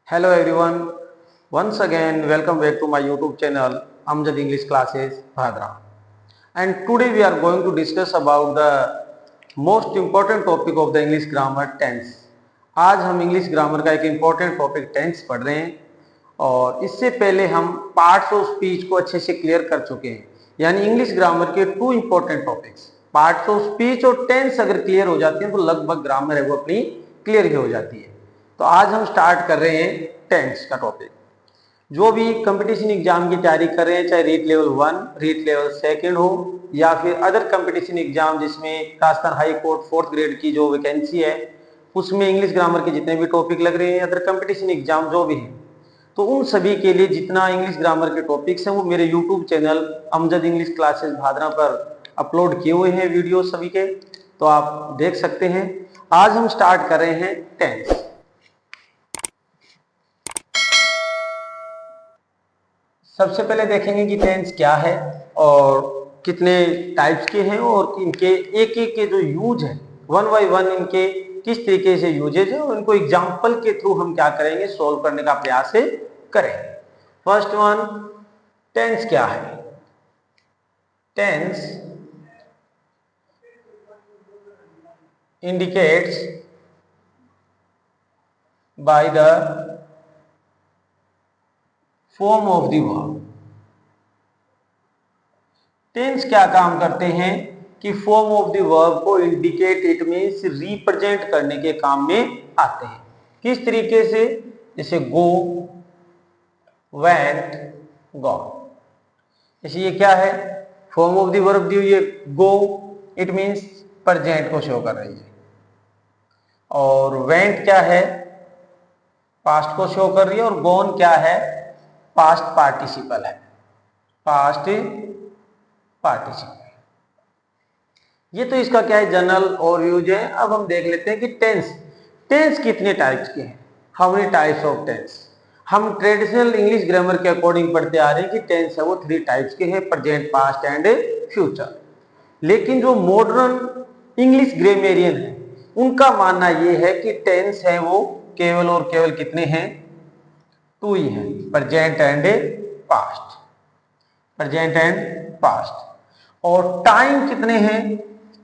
Hello everyone, once again welcome back to my YouTube channel Amjad English Classes Bhadra. And today we are going to discuss about the most important topic of the English grammar tense. आज हम English grammar का एक important topic tense पढ़ रहे हैं और इससे पहले हम पार्ट्स ऑफ स्पीच को अच्छे से क्लियर कर चुके हैं। यानी इंग्लिश ग्रामर के two important topics parts of speech और टेंस अगर क्लियर हो जाती हैं तो लगभग ग्रामर है वो अपनी क्लियर ही हो जाती है। तो आज हम स्टार्ट कर रहे हैं टेंस का टॉपिक। जो भी कंपटीशन एग्जाम की तैयारी कर रहे हैं, चाहे रीट लेवल 1, रीट लेवल 2 हो या फिर अदर कंपटीशन एग्जाम जिसमें Rajasthan high court 4th grade की जो वैकेंसी है उसमें इंग्लिश ग्रामर के जितने भी टॉपिक लग रहे हैं, अदर कंपटीशन एग्जाम जो भी हैं, तो उन सभी के लिए जितना इंग्लिश ग्रामर के टॉपिक्स हैं वो मेरे YouTube channel Amjad English classes Bhadra पर अपलोड किए हुए हैं वीडियो सभी के, तो आप देख सकते हैं। आज हम स्टार्ट कर रहे हैं टेंस। सबसे पहले देखेंगे कि टेंस क्या है और कितने टाइप्स के हैं और इनके एक एक के जो यूज है वन बाय वन इनके किस तरीके से यूजेज है और इनको एग्जाम्पल के थ्रू हम क्या करेंगे, सोल्व करने का प्रयास करेंगे। फर्स्ट वन, टेंस क्या है? Tense indicates by the form of the verb. Tense क्या काम करते हैं कि फॉर्म ऑफ द वर्ब को इंडिकेट, इट मींस रिप्रेजेंट करने के काम में आते हैं। किस तरीके से? जैसे गो, वेंट, गॉन। जैसे ये क्या है? फॉर्म ऑफ द वर्ब दी हुई है गो, इट मींस प्रेजेंट को शो कर रही है, और वेंट क्या है? पास्ट को शो कर रही है, और गॉन क्या है? पास्ट पार्टिसिपल है, पास्ट पार्टिसिपल। ये तो इसका क्या है, जनरल और यूज है। अब हम देख लेते हैं कि टेंस कितने टाइप्स के हैं, how many types of tense. हम ट्रेडिशनल इंग्लिश ग्रामर के अकॉर्डिंग पढ़ते आ रहे हैं कि टेंस है वो 3 टाइप्स के हैं, प्रेजेंट, पास्ट एंड फ्यूचर। लेकिन जो मॉडर्न इंग्लिश ग्रामेरियन है उनका मानना यह है कि टेंस है वो केवल और केवल कितने हैं? 2 ही हैं, present and past, present and past. और टाइम कितने हैं?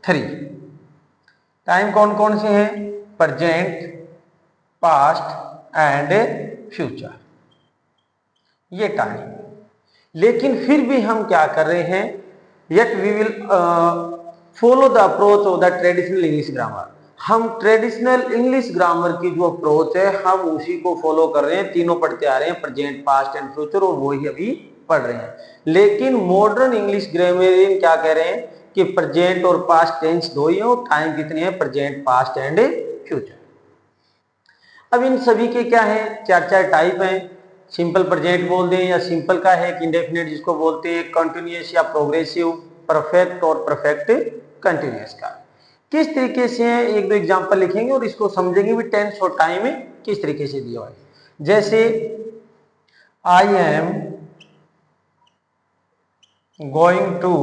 3। टाइम कौन कौन से हैं? प्रेजेंट, पास्ट एंड फ्यूचर, ये टाइम। लेकिन फिर भी हम क्या कर रहे हैं, yet we will follow the approach of the traditional English grammar. हम ट्रेडिशनल इंग्लिश ग्रामर की जो अप्रोच है हम उसी को फॉलो कर रहे हैं, तीनों पढ़ते आ रहे हैं, प्रेजेंट, पास्ट एंड फ्यूचर, और वही अभी पढ़ रहे हैं। लेकिन मॉडर्न इंग्लिश ग्रामरियन क्या कह रहे हैं कि प्रेजेंट और पास्ट टेंस 2 ही है और टाइम कितने हैं? Present, past and future. अब इन सभी के क्या है? 4 टाइप हैं। सिंपल प्रेजेंट बोल दें, या सिंपल का है कि इंडेफिनिट जिसको बोलते हैं, कंटिन्यूअस या प्रोग्रेसिव, परफेक्ट और परफेक्ट कंटिन्यूअस का। किस तरीके से है, 1-2 एग्जांपल लिखेंगे और इसको समझेंगे भी टेंस और टाइम में किस तरीके से दिया हुआ है। जैसे I am going to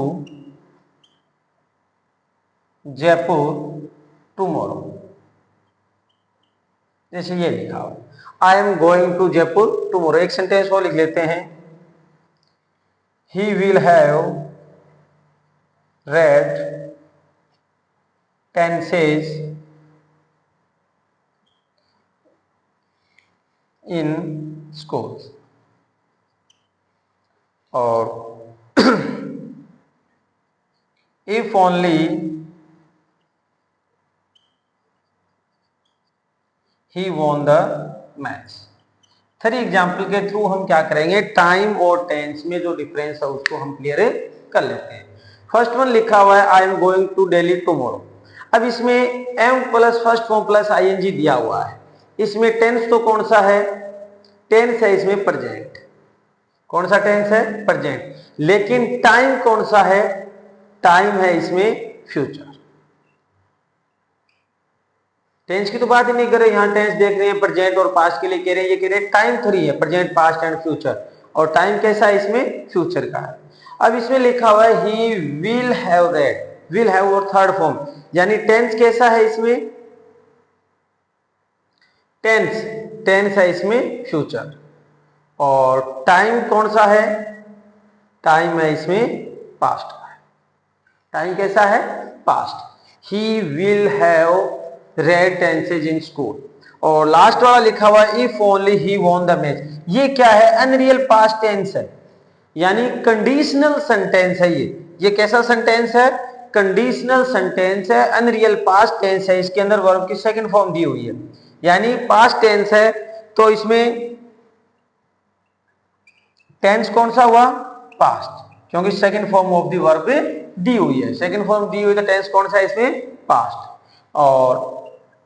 Jaipur tomorrow, जैसे ये लिखा हुआ, I am going to Jaipur tomorrow. एक सेंटेंस और लिख लेते हैं, he will have read tenses in schools. और if only he won the match। 3 example के थ्रू हम क्या करेंगे, टाइम और टेंस में जो डिफरेंस है उसको हम क्लियर कर लेते हैं। फर्स्ट वन लिखा हुआ है I am going to Delhi tomorrow. अब इसमें am plus first form plus ING दिया हुआ है। इसमें टेंस तो कौन सा है? टेंस है इसमें प्रेजेंट। कौन सा टेंस है? प्रेजेंट। लेकिन टाइम कौन सा है? टाइम है इसमें फ्यूचर। टेंस की तो बात ही नहीं कर रहे, यहां टेंस देख रहे हैं प्रेजेंट और पास्ट के लिए कह रहे हैं, ये कह रहे हैं टाइम 3 है, प्रेजेंट, पास्ट एंड फ्यूचर, और टाइम कैसा है इसमें? फ्यूचर का है। अब इसमें लिखा हुआ है ही will have red, will have और थर्ड फॉर्म, यानी टेंस कैसा है इसमें? टेंस टेंस है इसमें फ्यूचर, और टाइम कौन सा है, टाइम है इसमें पास्ट का है। टाइम कैसा है, past. He will have read tenses in school, और लास्ट वाला लिखा हुआ है if only he won the match. ये क्या है, अनरियल पास्ट टेंस है, यानी कंडीशनल सेंटेंस है। ये कैसा सेंटेंस है, कंडीशनल सेंटेंस है, अनरियल पास्ट टेंस है। इसके अंदर वर्ब की सेकंड फॉर्म दी हुई है, यानी पास्ट टेंस है, तो इसमें टेंस कौन सा हुआ, पास्ट, क्योंकि second form of the verb दी हुई है। सेकंड फॉर्म दी हुई तो टेंस कौन सा है इसमें, पास्ट। और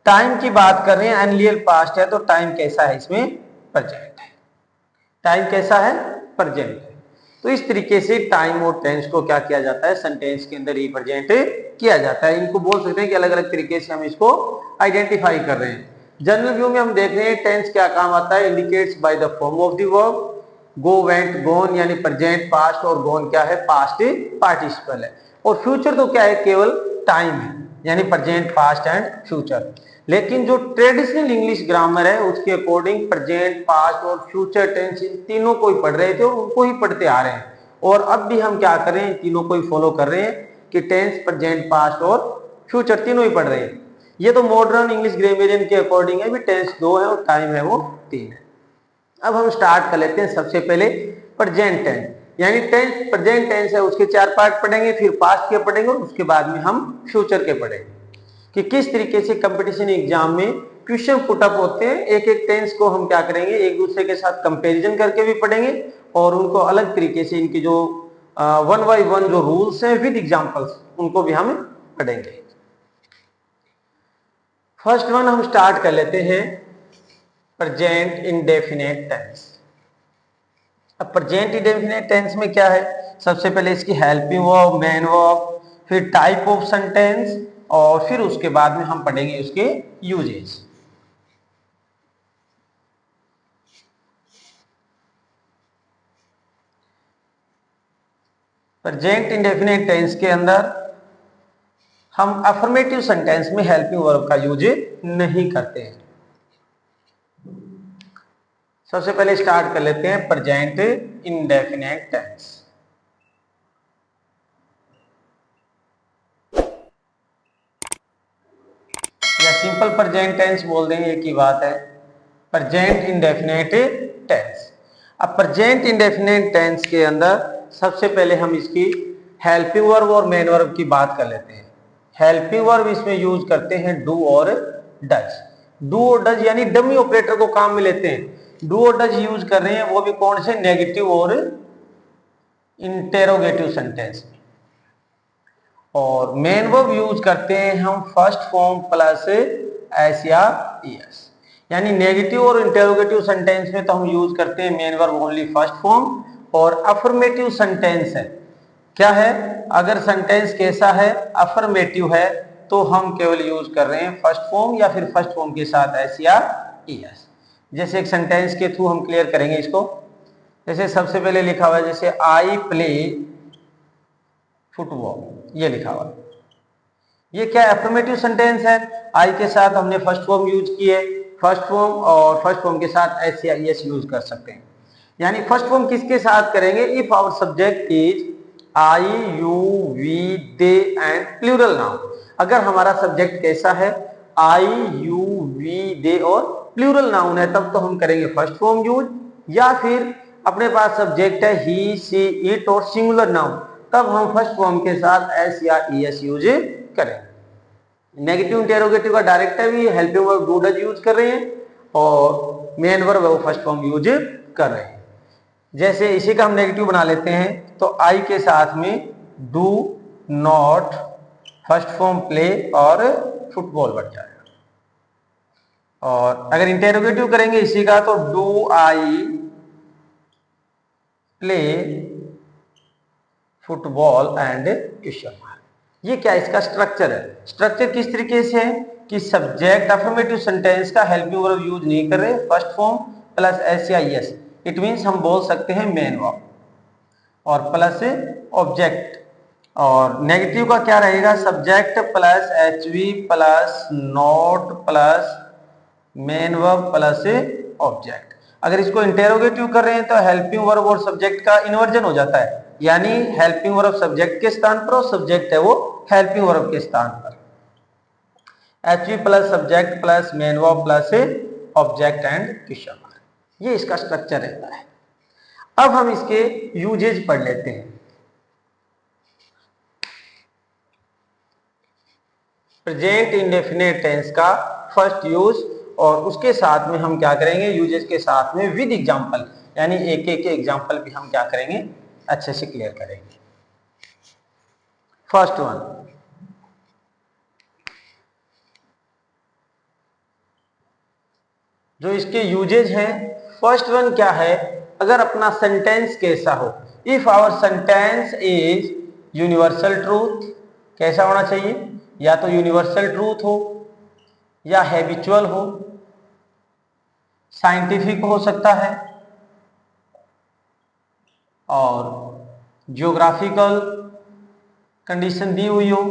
टाइम की बात कर रहे हैं, अनरियल पास्ट है, तो टाइम कैसा है इसमें, प्रेजेंट है। टाइम कैसा है, प्रेजेंट है। तो इस तरीके से टाइम और टेंस को क्या किया जाता है, सेंटेंस के अंदर रिप्रेजेंट किया जाता है। इनको बोल सकते हैं कि अलग अलग तरीके से हम इसको आइडेंटिफाई कर रहे हैं। जनरल व्यू में हम देख रहे हैं टेंस क्या काम आता है, indicates by the form of the verb. Go, went, gone यानी प्रेजेंट, पास्ट, और गोन क्या है, पास्ट पार्टिसिपल है। और फ्यूचर तो क्या है, केवल टाइम है, यानी प्रेजेंट, पास्ट एंड फ्यूचर। लेकिन जो ट्रेडिशनल इंग्लिश ग्रामर है उसके अकॉर्डिंग प्रेजेंट, पास्ट और फ्यूचर टेंस इन तीनों को ही पढ़ रहे थे और उनको ही पढ़ते आ रहे हैं। और अब भी हम क्या कर रहे हैं, तीनों को ही फॉलो कर रहे हैं कि टेंस, प्रेजेंट, पास्ट और फ्यूचर तीनों ही पढ़ रहे हैं। ये तो मॉडर्न इंग्लिश ग्रामेरियन के अकॉर्डिंग है भी, टेंस 2 है और टाइम है वो 3 है। अब हम स्टार्ट कर लेते हैं सबसे पहले प्रेजेंट टेंस, यानी टेंस प्रेजेंट टेंस है उसके 4 पार्ट पढ़ेंगे, फिर पास्ट के पढ़ेंगे और उसके बाद में हम फ्यूचर के पढ़ेंगे कि किस तरीके से कंपटीशन एग्जाम में क्वेश्चन पुटअप होते हैं। एक एक टेंस को हम क्या करेंगे, एक दूसरे के साथ कंपैरिजन करके भी पढ़ेंगे और उनको अलग तरीके से इनकी जो 1 बाय 1 जो रूल्स हैं विद एग्जांपल्स उनको भी हम पढ़ेंगे। फर्स्ट वन हम स्टार्ट कर लेते हैं, प्रेजेंट इंडेफिनिट टेंस। अब प्रेजेंट इंडेफिनिट टेंस में क्या है, सबसे पहले इसकी हेल्पिंग वर्ब, मेन वर्ब, फिर टाइप ऑफ सेंटेंस, और फिर उसके बाद में हम पढ़ेंगे उसके यूजेस। प्रेजेंट इंडेफिनिट टेंस के अंदर हम अफर्मेटिव सेंटेंस में हेल्पिंग वर्ब का यूज नहीं करते हैं। सबसे पहले स्टार्ट कर लेते हैं प्रेजेंट इंडेफिनिट टेंस। या सिंपल प्रेजेंट टेंस बोल देंगे, एक ही बात है, प्रेजेंट इंडेफिनिट टेंस। अब प्रेजेंट इंडेफिनिट टेंस के अंदर सबसे पहले हम इसकी हेल्पिंग वर्ब और मेन वर्ब की बात कर लेते हैं। हेल्पिंग वर्ब इसमें यूज करते हैं डू और डज। डू और डज यानी डमी ऑपरेटर को काम में लेते हैं। डू और डज यूज कर रहे हैं, वो भी कौन से, नेगेटिव और इंटेरोगेटिव सेंटेंस। और मेन वर्ब यूज करते हैं हम फर्स्ट फॉर्म प्लस एस या एस, यानी नेगेटिव और इंटेरोगेटिव सेंटेंस में तो हम यूज करते हैं main verb only first form. और अफर्मेटिव सेंटेंस है, क्या है, अगर सेंटेंस कैसा है, अफर्मेटिव है, तो हम केवल यूज कर रहे हैं फर्स्ट फॉर्म या फिर फर्स्ट फॉर्म के साथ एस या एस। जैसे एक सेंटेंस के थ्रू हम क्लियर करेंगे इसको। जैसे सबसे पहले लिखा हुआ है, जैसे आई प्ले फुटबॉल, ये लिखा हुआ है, ये क्या अफर्मेटिव सेंटेंस है। आई के साथ हमने फर्स्ट फॉर्म यूज किए, फर्स्ट फॉर्म, और फर्स्ट फॉर्म के साथ एस या एस यूज कर सकते हैं। यानी फर्स्ट फॉर्म किसके साथ करेंगे, if our subject is I, you, we, they and plural noun. अगर हमारा सब्जेक्ट कैसा है, आई, यू, वी, दे और प्लूरल नाउन है, तब तो हम करेंगे फर्स्ट फॉर्म यूज। या फिर अपने पास सब्जेक्ट है ही, सी, इट और सिंगुलर नाउन, तब हम फर्स्ट फॉर्म के साथ एस या एस यूज करेंगे। नेगेटिव इंटेरोगेटिव का डायरेक्ट है भी helping verb do does use कर रहे हैं, और मेन वर्ब वो फर्स्ट फॉर्म यूज कर रहे हैं। जैसे इसी का हम नेगेटिव बना लेते हैं, तो आई के साथ में do not, first form play और फुटबॉल बन जाएगा। और अगर इंटेरोगेटिव करेंगे इसी का, तो do I play football and question mark. ये क्या इसका स्ट्रक्चर है। स्ट्रक्चर किस तरीके से है कि सब्जेक्ट अफर्मेटिव सेंटेंस का हेल्पिंग वर्ब यूज नहीं कर रहे, फर्स्ट फॉर्म प्लस एस या एस, इट मींस हम बोल सकते हैं मेन वर्ब, और प्लस ऑब्जेक्ट। और नेगेटिव का क्या रहेगा, subject plus H V plus not plus main verb plus object. अगर इसको इंटेरोगेटिव कर रहे हैं तो हेल्पिंग वर्ब और सब्जेक्ट का इन्वर्जन हो जाता है, यानी हेल्पिंग वर्ब सब्जेक्ट के स्थान पर और सब्जेक्ट है वो हेल्पिंग वर्ब के स्थान पर। HV plus subject plus main verb plus object and question mark, ये इसका स्ट्रक्चर रहता है। अब हम इसके यूजेज पढ़ लेते हैं। प्रेजेंट इंडेफिनिट टेंस का फर्स्ट यूज, और उसके साथ में हम क्या करेंगे, यूजेस के साथ में विद एग्जांपल, यानी एक एक एग्जांपल भी हम क्या करेंगे, अच्छे से क्लियर करेंगे। फर्स्ट वन, जो इसके यूजेज हैं, फर्स्ट वन क्या है, अगर अपना सेंटेंस कैसा हो, if our sentence is universal truth, कैसा होना चाहिए, या तो यूनिवर्सल ट्रूथ हो, या हैबिचुअल हो, साइंटिफिक हो सकता है, और जियोग्राफिकल कंडीशन दी हुई हो,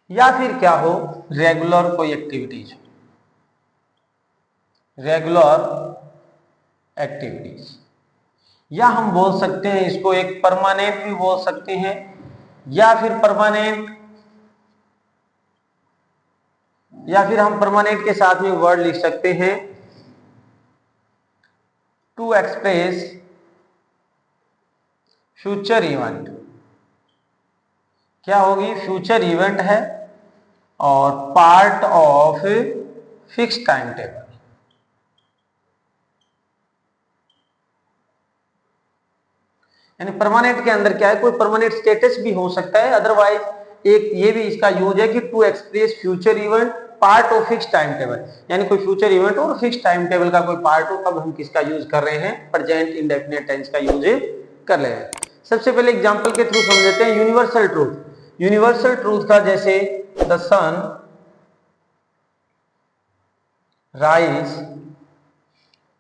या फिर क्या हो, रेगुलर कोई एक्टिविटीज, रेगुलर एक्टिविटीज, या हम बोल सकते हैं इसको एक परमानेंट भी बोल सकते हैं, या फिर परमानेंट, या फिर हम परमानेंट के साथ में वर्ड लिख सकते हैं टू एक्सप्रेस फ्यूचर इवेंट। क्या होगी, फ्यूचर इवेंट है और part of fix time table. यानी परमानेंट के अंदर क्या है, कोई परमानेंट स्टेटस भी हो सकता है, अदरवाइज एक ये भी इसका यूज है कि to express future event part of fix time table, यानी कोई फ्यूचर इवेंट और फिक्स टाइम टेबल का कोई पार्ट हो, तब हम किसका यूज कर रहे हैं, प्रेजेंट इंडेफिनिट टेंस का यूज कर रहे हैं। सबसे पहले एग्जांपल के थ्रू समझते हैं यूनिवर्सल ट्रूथ। यूनिवर्सल ट्रूथ का जैसे the sun rise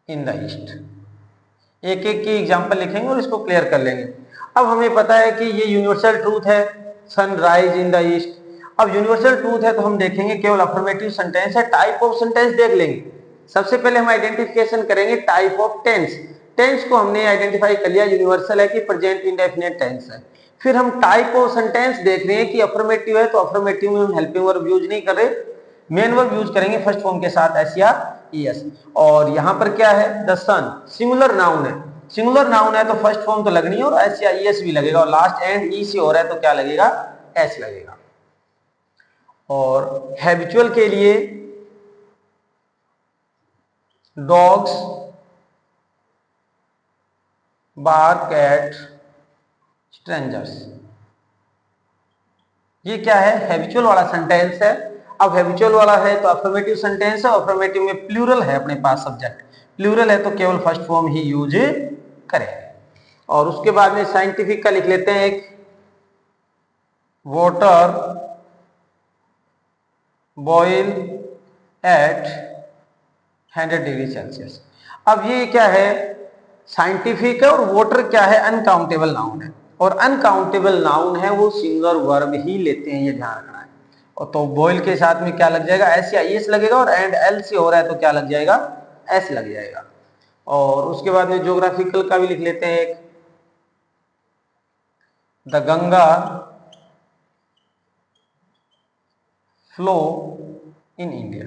in the east, एक एक की एग्जांपल लिखेंगे और इसको क्लियर कर लेंगे। अब हमें पता है कि ये यूनिवर्सल ट्रूथ है, सनराइज इन द ईस्ट। अब यूनिवर्सल ट्रूथ है तो हम देखेंगे केवल अफर्मेटिव सेंटेंस है, टाइप ऑफ सेंटेंस देख लेंगे। सबसे पहले हम आइडेंटिफिकेशन करेंगे टाइप ऑफ टेंस। टेंस को हमने आइडेंटिफाई कर लिया, यूनिवर्सल है कि प्रेजेंट इंडेफिनिट टेंस है। फिर हम टाइप ऑफ सेंटेंस देख रहे हैं कि अफर्मेटिव है तो अफर्मेटिव में हम हेल्पिंग वर्ब यूज नहीं कर रहे, मेन वर्ब यूज करेंगे फर्स्ट फॉर्म के साथ एस या ईएस। और यहां पर क्या है, द सन सिंगुलर नाउन है, सिंगुलर नाउन है तो फर्स्ट फॉर्म तो लगनी है और एस या ईएस भी लगेगा, और लास्ट एंड ई से हो रहा है तो क्या लगेगा, एस लगेगा। और हैबिचुअल के लिए डॉग्स बार्क एट स्ट्रेंजर्स, ये क्या है, हैबिचुअल वाला सेंटेंस है। अब हैबिचुअल वाला है तो अफर्मेटिव सेंटेंस है, अफर्मेटिव में प्लूरल है अपने पास सब्जेक्ट, प्लूरल है तो केवल फर्स्ट फॉर्म ही यूज करें। और उसके बाद में साइंटिफिक का लिख लेते हैं एक, water boil at 100 degree Celsius. अब ये क्या है, साइंटिफिक है, और वाटर क्या है, अनकाउंटेबल नाउन है, और अनकाउंटेबल नाउन है वो सिंगुलर वर्ब ही लेते हैं, ये ध्यान रखना है। और तो बॉयल के साथ में क्या लग जाएगा, एस या एस लगेगा, और एंड एल से हो रहा है तो क्या लग जाएगा, एस लग जाएगा। और उसके बाद में ज्योग्राफिकल का भी लिख लेते हैं एक, the Ganga flow in India.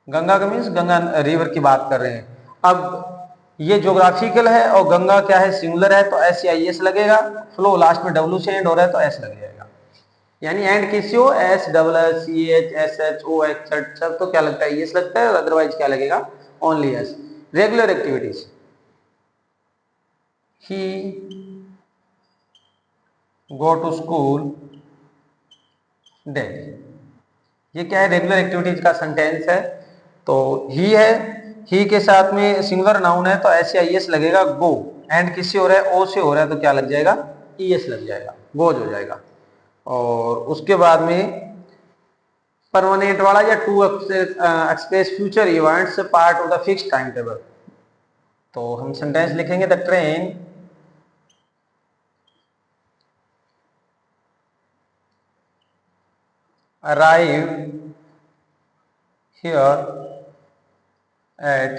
Ganga का मीन्स गंगा रिवर की बात कर रहे हैं। अब ये ज्योग्राफिकल है और गंगा क्या है, सिंगुलर है तो एस या एस लगेगा, फ्लो लास्ट में डब्ल्यू से एंड हो रहा है तो एस लग जाएगा। यानी एंड किसी हो, S double S C H S H O H सब तो क्या लगता है, एस लगता है, अदरवाइज क्या लगेगा, only S. Regular activities, he go to school daily, ये क्या है, रेगुलर एक्टिविटीज का सेंटेंस है। तो ही है, ही के साथ में सिंगुलर नाउन है तो एस या एस लगेगा, गो एंड किससे हो रहा है, ओ से हो रहा है तो क्या लग जाएगा, ईएस लग जाएगा, गोज हो जाएगा। और उसके बाद में परमानेंट वाला या to express future events part of the fix time table, तो हम सेंटेंस लिखेंगे the train arrived here at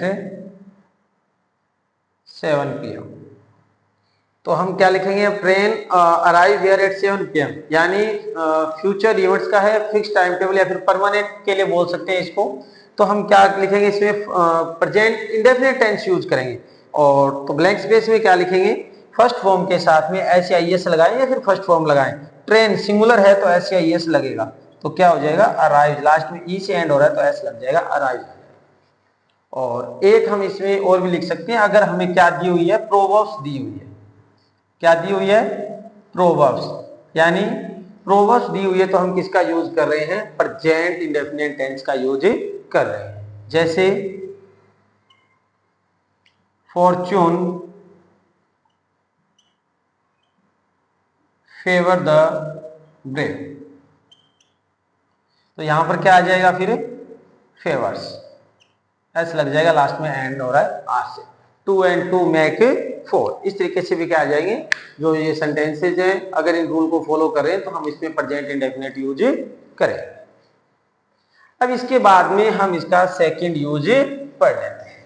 7 PM। तो हम क्या लिखेंगे, train arrive here at 7 PM, यानी फ्यूचर इवेंट्स का है, फिक्स टाइम टेबल या फिर परमानेंट के लिए बोल सकते हैं इसको। तो हम क्या लिखेंगे इसमें, प्रेजेंट इंडेफिनिट टेंस यूज करेंगे। और तो ब्लैंक स्पेस में क्या लिखेंगे, फर्स्ट फॉर्म के साथ में SEIS लगाएं या फिर फर्स्ट फॉर्म लगाएं। ट्रेन सिंगुलर है तो SEIS लगेगा, तो क्या हो जाएगा, अराइव। लास्ट में ई से एंड हो रहा है तो एस लग जाएगा, अराइव। और एक हम इसमें और भी लिख सकते हैं, अगर हमें क्या दी हुई है, प्रोवर्ब्स दी हुई है। क्या दी हुई है, प्रोवर्ब्स, यानी प्रोवर्ब्स दी हुई है तो हम किसका यूज कर रहे हैं, प्रेजेंट इंडेफिनिट टेंस का यूज कर रहे हैं। जैसे फॉर्च्यून फेवर द ब्रेव, तो यहां पर क्या आ जाएगा, फिर फेवर्स, एस लग जाएगा, लास्ट में एंड हो रहा है आर से। 2 and 2 मेक 4। इस तरीके से भी क्या आ जाएंगे, जो ये सेंटेंसेज हैं, अगर इन रूल को फॉलो करें तो हम इसमें प्रेजेंट इंडेफिनिट यूज करें। अब इसके बाद में हम इसका सेकंड यूज पढ़ लेते हैं।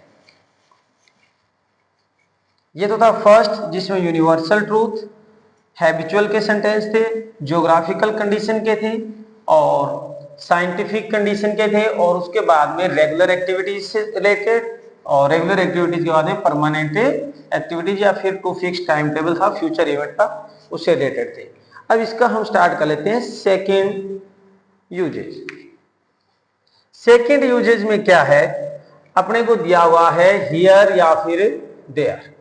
ये तो था फर्स्ट, जिसमें यूनिवर्सल ट्रूथ, हैबिचुअल के सेंटेंस थे, ज्योग्राफिकल कंडीशन के थे और साइंटिफिक कंडीशन के थे, और उसके बाद में रेगुलर एक्टिविटीज से रिलेटेड, और रेगुलर एक्टिविटीज के बाद में परमानेंट एक्टिविटीज या फिर टू फिक्स टाइम टेबल था फ्यूचर इवेंट का, उससे रिलेटेड थे। अब इसका हम स्टार्ट कर लेते हैं सेकेंड यूजेज। सेकेंड यूजेज में क्या है, अपने को दिया हुआ है हियर या फिर देयर।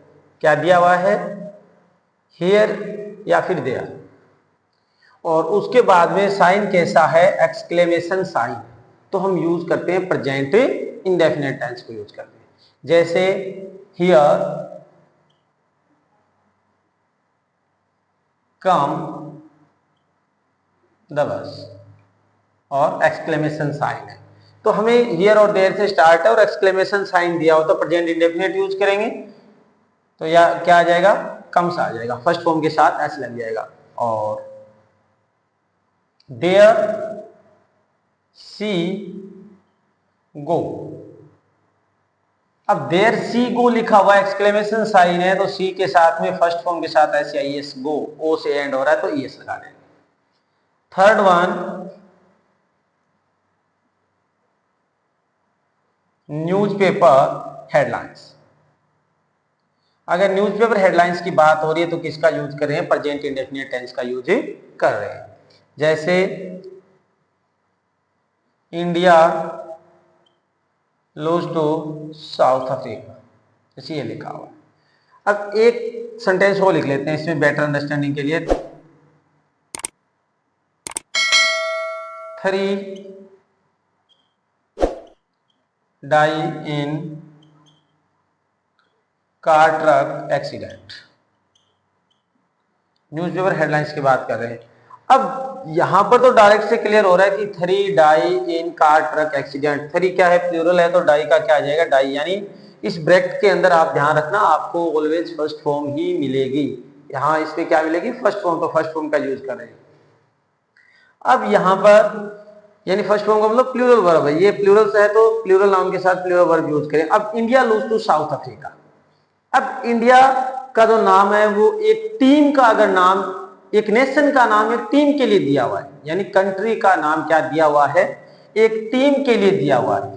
क्या दिया हुआ है, हियर या फिर देयर, और उसके बाद में साइन कैसा है, एक्सक्लेमेशन साइन। तो हम यूज करते हैं प्रेजेंट इंडेफिनिट टेंस को यूज करते हैं। जैसे हियर कम द बस, और एक्सक्लेमेशन साइन है, तो हमें हियर और देयर से स्टार्ट है और एक्सक्लेमेशन साइन दिया हो तो प्रेजेंट इंडेफिनिट यूज करेंगे। तो या क्या आ जाएगा, कम्स आ जाएगा, फर्स्ट फॉर्म के साथ एस लग जाएगा। और देयर सी गो, अब देयर सी गो लिखा हुआ एक्सक्लेमेशन साइन है, तो सी के साथ में फर्स्ट फॉर्म के साथ SEIS गो, ओ से एंड हो रहा है तो ES लगा देंगे। Third one, newspaper headlines. अगर न्यूज़पेपर हेडलाइंस की बात हो रही है तो किसका यूज कर रहे हैं, प्रेजेंट इंडेफिनिट टेंस का यूज कर रहे हैं। जैसे India lose to South Africa, जैसे ये लिखा हुआ है। अब एक सेंटेंस वो लिख लेते हैं इसमें बेटर अंडरस्टैंडिंग के लिए। 3 die in car truck accident. Newspaper headlines की बात कर रहे हैं। अब यहां पर तो डायरेक्ट से क्लियर हो रहा है कि 3 die in car truck accident. 3 क्या है, प्लूरल है, तो डाई का क्या आ जाएगा, डाई, यानी इस ब्रैकेट के अंदर आप ध्यान रखना, आपको ऑलवेज फर्स्ट फॉर्म ही मिलेगी। यहां इसमें क्या मिलेगी, फर्स्ट फॉर्म, तो फर्स्ट फॉर्म का यूज कर रहे हैं। अब यहां पर यानी फर्स्ट फॉर्म का मतलब प्लूरल वर्ब है, ये प्लूरल से है तो प्लूरल नाउन के साथ प्लूरल वर्ब यूज करें। अब India lose to South Africa. अब इंडिया का जो नाम है वो एक टीम का, अगर नाम एक नेशन का नाम एक टीम के लिए दिया हुआ है, यानी कंट्री का नाम क्या दिया हुआ है, एक टीम के लिए दिया हुआ है।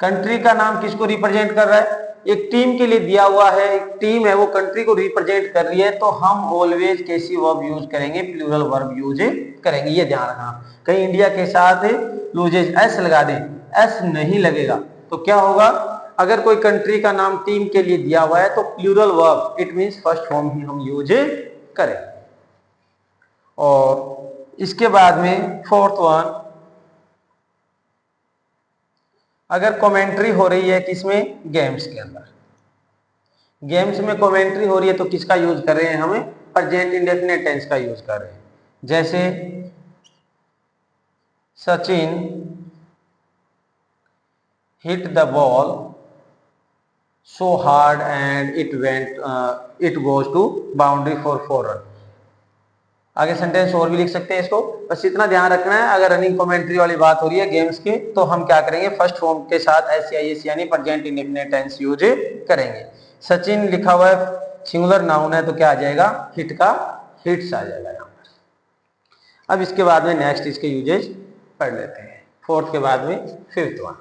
कंट्री का नाम किसको रिप्रेजेंट कर रहा है, एक टीम के लिए दिया हुआ है, एक टीम है वो कंट्री को रिप्रेजेंट कर रही है, तो हम ऑलवेज कैसी वर्ब यूज करेंगे, प्लूरल वर्ब यूज करेंगे। ये ध्यान रखना, कहीं इंडिया के साथ लूजेज एस लगा दें, एस नहीं लगेगा तो क्या होगा, अगर कोई कंट्री का नाम टीम के लिए दिया हुआ है तो plural verb, it means first form ही हम यूज करें। और इसके बाद में फोर्थ वन, अगर कमेंट्री हो रही है किसमें, गेम्स के अंदर, गेम्स में कमेंट्री हो रही है तो किसका यूज कर रहे हैं, हमें प्रेजेंट इंडेफिनिट टेंस का यूज कर रहे हैं। जैसे Sachin hit the ball so hard and it goes to boundary for 4 run. आगे सेंटेंस और भी लिख सकते हैं इसको, बस इतना ध्यान रखना है। अगर रनिंग कमेंट्री वाली बात हो रही है गेम्स की, तो हम क्या करेंगे, फर्स्ट फॉर्म के साथ एस यानी प्रेजेंट इंडेफिनिट टेंस यूज करेंगे। सचिन लिखा हुआ है, सिंगुलर नाउन है, तो क्या आ जाएगा, हिट का हिट्स आ जाएगा यहाँ पर। अब इसके बाद में नेक्स्ट इसके यूजेज पढ़ लेते हैं, फोर्थ के बाद में फिफ्थ वन।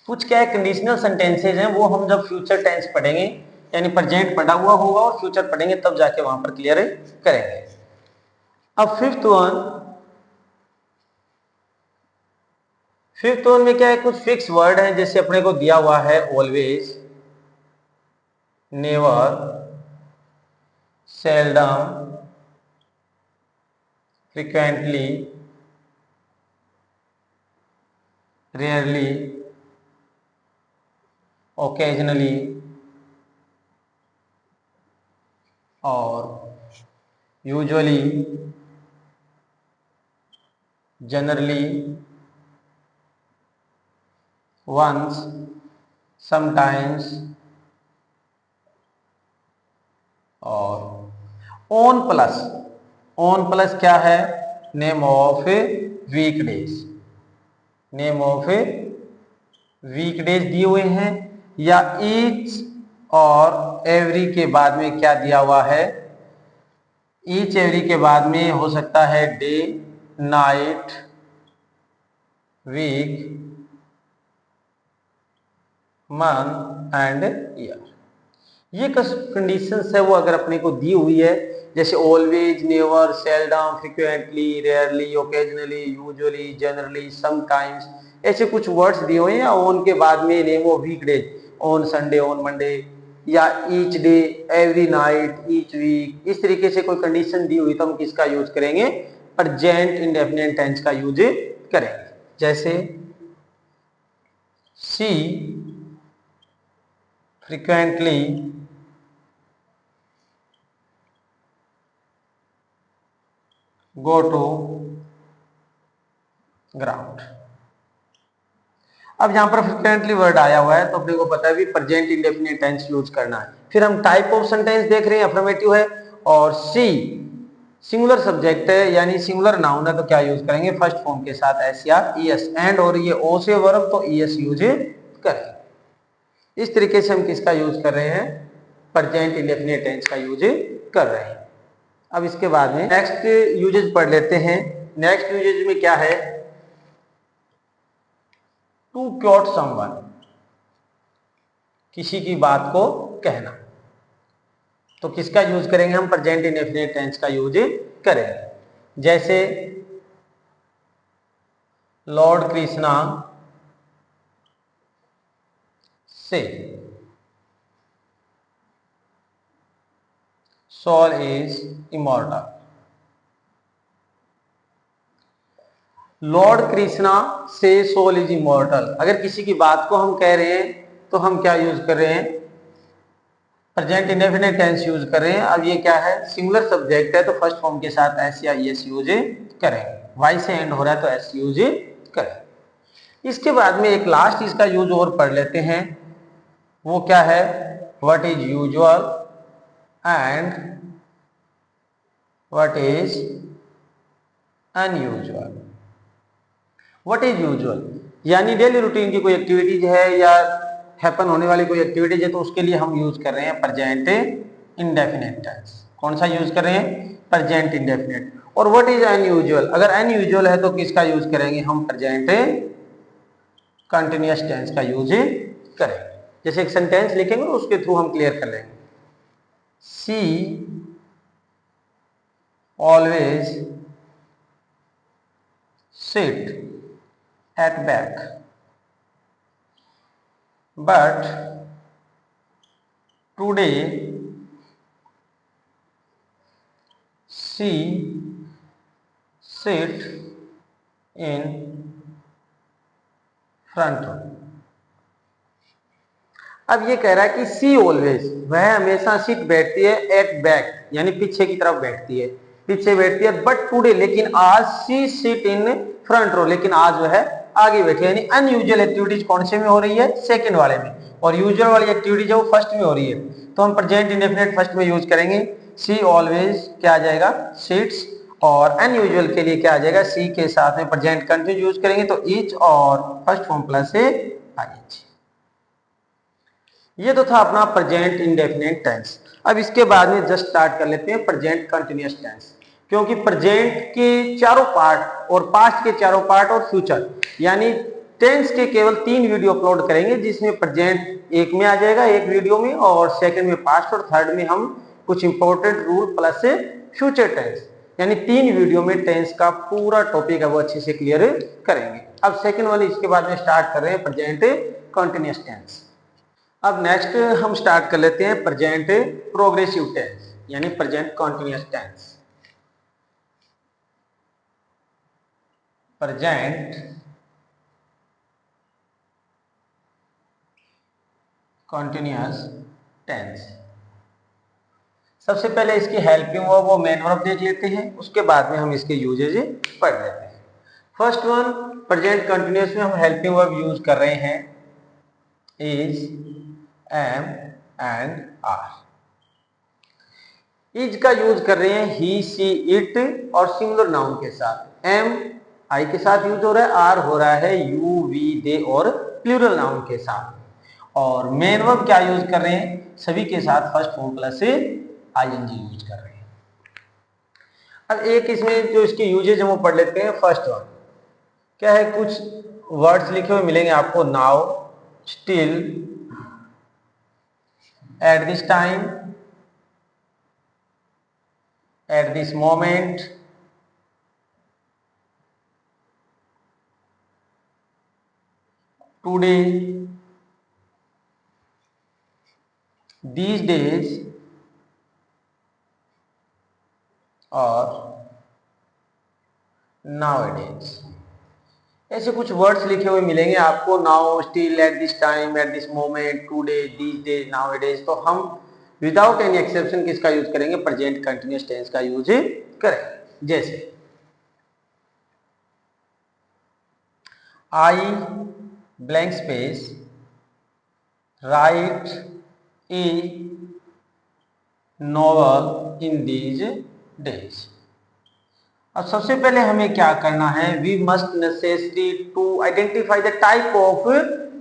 कुछ क्या है कंडीशनल सेंटेंसेज हैं, वो हम जब फ्यूचर टेंस पढ़ेंगे, यानी प्रेजेंट पढ़ा हुआ होगा और फ्यूचर पढ़ेंगे, तब जाके वहां पर क्लियर करेंगे। अब फिफ्थ वन में क्या है, कुछ फिक्स वर्ड हैं, जैसे अपने को दिया हुआ है always, never, seldom, frequently, rarely, occasionally और यूजुअली, जनरली, वंस, समटाइम्स और ऑन प्लस क्या है, name of weekdays, name of weekdays दिए हुए हैं, या ईच और एवरी के बाद में क्या दिया हुआ है, ईच एवरी के बाद में हो सकता है day, night, week, month and year. ये कंडीशंस है वो अगर अपने को दी हुई है, जैसे always, never, seldom, frequently, rarely, occasionally, usually, generally, sometimes, ऐसे कुछ वर्ड्स दिए हुए हैं, या ऑन के बाद में name of weekdays, on Sunday, on Monday, या each day, every night, each week, इस तरीके से कोई कंडीशन दी हुई तो हम किसका यूज करेंगे, प्रेजेंट इंडेफिनिट टेंस का यूज करेंगे। जैसे सी frequently go to ground। अब यहां पर फ्रिक्वेंटली वर्ड आया हुआ है, तो अपने को पता है भी प्रेजेंट इंडेफिनिट टेंस यूज करना है। फिर हम टाइप ऑफ सेंटेंस देख रहे हैं, अफर्मेटिव है, और सी सिंगुलर सब्जेक्ट है यानी सिंगुलर नाउन है, तो क्या यूज करेंगे, फर्स्ट फॉर्म के साथ एस या ईएस, एंड और ये ओ से वर्ब, तो ईएस यूज करेंगे। इस तरीके से हम किसका यूज कर रहे हैं, प्रेजेंट इंडेफिनिट टेंस का यूज कर रहे हैं। अब इसके बाद में नेक्स्ट यूजेज पढ़ लेते हैं। नेक्स्ट यूजेज में क्या है, टू क्योट समवन, किसी की बात को कहना, तो किसका यूज करेंगे हम, प्रेजेंट इंडेफिनिट टेंस का यूज करेंगे। जैसे Lord Krishna says soul is immortal. Lord Krishna says soul is immortal, अगर किसी की बात को हम कह रहे हैं तो हम क्या यूज कर रहे हैं, प्रेजेंट इंडेफिनिट टेंस यूज कर रहे हैं। अब ये क्या है, सिंगुलर सब्जेक्ट है, तो फर्स्ट फॉर्म के साथ एस या ईएस यूज करेंगे, वाई से एंड हो रहा है तो एस यूज करें। इसके बाद में एक लास्ट इसका यूज और पढ़ लेते हैं, वो क्या है, what is usual and what is unusual. What is usual यानी डेली रूटीन की कोई एक्टिविटीज है या हैपन होने वाली कोई एक्टिविटीज है, तो उसके लिए हम यूज कर रहे हैं प्रेजेंट इंडेफिनिट टेंस। कौन सा यूज कर रहे हैं, प्रेजेंट इंडेफिनिट। और व्हाट इज अनयूजुअल, अगर अनयूजुअल है तो किसका यूज करेंगे हम, प्रेजेंट कंटिन्यूअस टेंस का यूज करेंगे। जैसे एक सेंटेंस लिखेंगे उसके थ्रू हम क्लियर कर लेंगे। सी always sit at back but today she sit in front row। अब ये कह रहा है कि सी ऑलवेज, वह हमेशा सिट बैठती है, एट बैक यानी पीछे की तरफ बैठती है, पीछे बैठती है, बट टुडे लेकिन आज, सी सिट इन फ्रंट रो लेकिन आज वह आगे बैठी है, यानी अनयूजुअल एक्टिविटीज कौन से में हो रही है, सेकंड वाले में। और यूजुअल वाली एक्टिविटी जो फर्स्ट में हो रही है, तो हम प्रेजेंट इंडेफिनिट फर्स्ट में यूज करेंगे। सी ऑलवेज क्या आ जाएगा, सिट्स, और अनयूजुअल के लिए क्या आ जाएगा, सी के साथ में प्रेजेंट कंटिन्यूस यूज करेंगे, तो ईच और फर्स्ट फॉर्म प्लस से आईएनजी। ये तो था अपना प्रेजेंट इंडेफिनिट टेंस। अब इसके बाद में जस्ट स्टार्ट कर लेते हैं प्रेजेंट कंटिन्यूअस टेंस, क्योंकि प्रेजेंट के चारों पार्ट और पास्ट के चारों पार्ट और फ्यूचर यानी टेंस के केवल 3 वीडियो अपलोड करेंगे, जिसमें प्रेजेंट एक में आ जाएगा एक वीडियो में, और सेकंड में पास्ट, और थर्ड में हम कुछ इंपॉर्टेंट रूल प्लस से फ्यूचर टेंस, यानी 3 वीडियो में टेंस का पूरा टॉपिक है वो अच्छे से क्लियर करेंगे। अब सेकंड वाली इसके बाद में स्टार्ट कर रहे हैं प्रेजेंट कंटिन्यूअस टेंस। अब नेक्स्ट हम स्टार्ट कर लेते हैं प्रेजेंट प्रोग्रेसिव टेंस यानी present continuous tense. Present continuous tense. सबसे पहले इसकी हेल्पिंग वर्ब वो मेन वर्ब देख लेते हैं, उसके बाद में हम इसके यूजेज पढ़ लेते हैं। फर्स्ट वन, प्रेजेंट कंटिन्यूअस में हम हेल्पिंग वर्ब यूज कर रहे हैं is, am and are. Is का यूज कर रहे हैं ही, सी, इट और सिंगुलर नाउन के साथ। एम आई के साथ यूज हो रहा है, आर हो रहा है यू, वी, दे और प्लूरल नाउन के साथ। और मेन वर्ब क्या यूज कर रहे हैं, सभी के साथ फर्स्ट फॉर्म प्लस से आईएनजी यूज कर रहे हैं। अब एक इसमें जो इसके यूजेज हम वो पढ़ लेते हैं। फर्स्ट वन क्या है, कुछ वर्ड्स लिखे हुए मिलेंगे आपको, now, still, at this time, at this moment, today, these days और nowadays। ऐसे कुछ वर्ड्स लिखे हुए मिलेंगे आपको, now, still, at this time, at this moment, today, these days, nowadays. तो हम विदाउट एनी एक्सेप्शन किसका यूज करेंगे, प्रेजेंट कंटिन्यूअस टेंस का यूज करेंगे। जैसे I blank space write a novel in these days. अब सबसे पहले हमें क्या करना है, we must necessary to identify the type of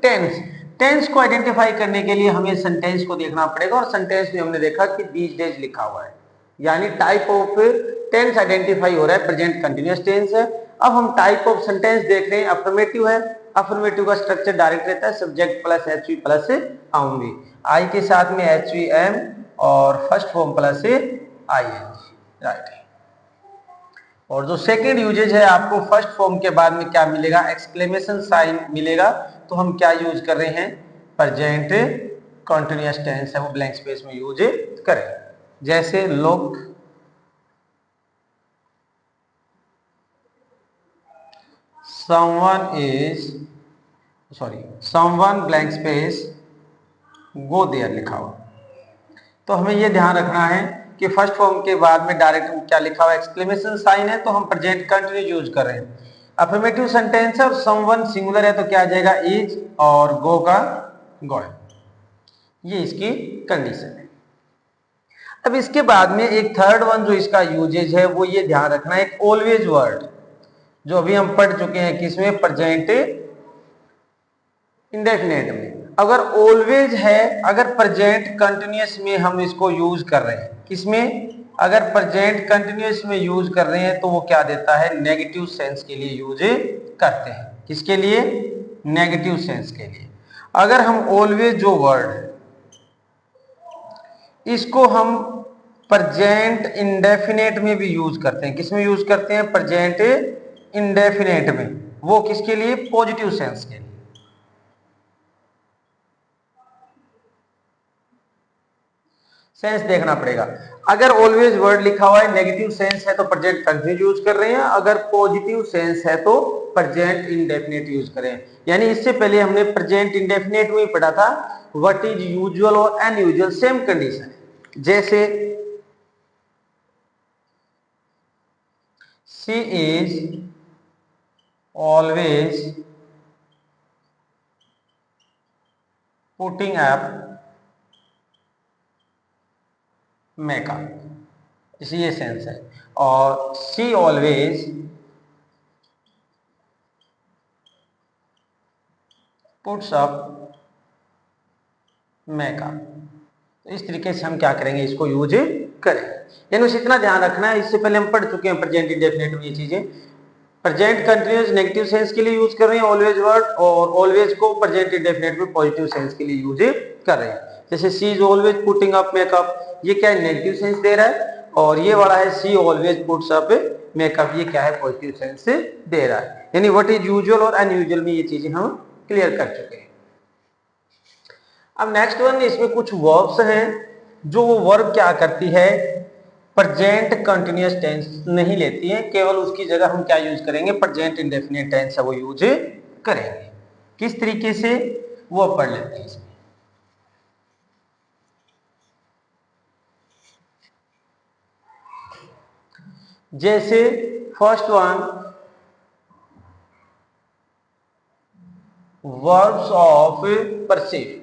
tense. Tense को आइडेंटिफाई करने के लिए हमें सेंटेंस को देखना पड़ेगा, और सेंटेंस में हमने देखा कि दीज डेज लिखा हुआ है, यानी टाइप ऑफ टेंस आइडेंटिफाई हो रहा है, प्रेजेंट कंटिन्यूअस टेंस है। अब हम टाइप ऑफ सेंटेंस देख रहे हैं, अफर्मेटिव है। अफर्मेटिव का स्ट्रक्चर डायरेक्ट रहता है, subject plus H V plus आऊंगी, आई के साथ में एच वी एम और first form plus I N G, right. और जो सेकेंड यूजेज है आपको फर्स्ट फॉर्म के बाद में क्या मिलेगा, एक्सक्लेमेशन साइन मिलेगा। तो हम क्या यूज कर रहे हैं, प्रेजेंट कंटिन्यूअस टेंस है वो ब्लैंक स्पेस में यूज करें। जैसे look, someone is, sorry, someone blank space go there लिखा हुआ। तो हमें यह ध्यान रखना है कि फर्स्ट फॉर्म के बाद में डायरेक्ट क्या लिखा हुआ, एक्सक्लेमेशन साइन है, तो हम प्रेजेंट कंटिन्यूअस यूज कर रहे हैं। अफर्मेटिव सेंटेंस है और समवन सिंगुलर है, तो क्या आ जाएगा, इज, और गो का गॉड। ये इसकी कंडीशन है। अब इसके बाद में एक थर्ड वन जो इसका यूजेज है वो ये ध्यान रखना है, एक ऑलवेज वर्ड जो अभी हम पढ़ चुके हैं, किसमें, प्रेजेंट इंडेफिनेट में। अगर ऑलवेज है, अगर प्रेजेंट कंटिन्यूअस में हम इसको यूज कर रहे हैं, किसमें, अगर प्रेजेंट कंटिन्यूअस में यूज कर रहे हैं, तो वो क्या देता है, नेगेटिव सेंस के लिए यूज करते हैं। किसके लिए, नेगेटिव सेंस के लिए। अगर हम ऑलवेज जो वर्ड है इसको हम प्रेजेंट इंडेफिनेट में भी यूज करते हैं, किसमें यूज करते हैं, प्रेजेंट इंडेफिनेट में, वो किसके लिए, पॉजिटिव सेंस के लिए। सेंस देखना पड़ेगा। अगर ऑलवेज वर्ड लिखा हुआ है, नेगेटिव सेंस है, तो प्रेजेंट कंटिन्यूअस यूज कर रहे हैं। अगर पॉजिटिव सेंस है तो प्रेजेंट इंडेफिनिट यूज करें। यानी इससे पहले हमने प्रेजेंट इंडेफिनिट में ही पढ़ा था व्हाट इज यूजुअल और अनयूजुअल, सेम कंडीशन। जैसे she is always putting up makeup, इसी ये सेंस है। और she always puts up makeup. तो इस तरीके से हम क्या करेंगे, इसको यूज करेंगे। यानी उसे इतना ध्यान रखना है, इससे पहले हम पढ़ चुके हैं प्रेजेंट इंडेफिनिट में ये चीजें। प्रेजेंट कंटिन्यूअस नेगेटिव सेंस के लिए यूज कर रहे हैं ऑलवेज वर्ड, और ऑलवेज को प्रेजेंट इंडेफिनिट में पॉजिटिव सेंस के लिए यूज कर रहे हैं। जैसे she is always putting up makeup, ये क्या है, नेगेटिव सेंस दे रहा है, और ये वाला है सी ऑलवेज पुट्स अप मेकअप, ये क्या है, पॉजिटिव सेंस दे रहा है। यानी व्हाट इज यूजुअल और अनयूजुअल में ये चीजें हम क्लियर कर चुके हैं। अब नेक्स्ट वन, इसमें कुछ वर्ब्स हैं जो वो वर्ब क्या करती है, प्रेजेंट कंटिन्यूअस टेंस नहीं लेती है, केवल उसकी जगह हम क्या यूज करेंगे, प्रेजेंट इंडेफिनिट टेंस है वो यूज करेंगे। किस तरीके से, वो पढ़ लेते हैं इसमें। जैसे first one, verbs of perceive,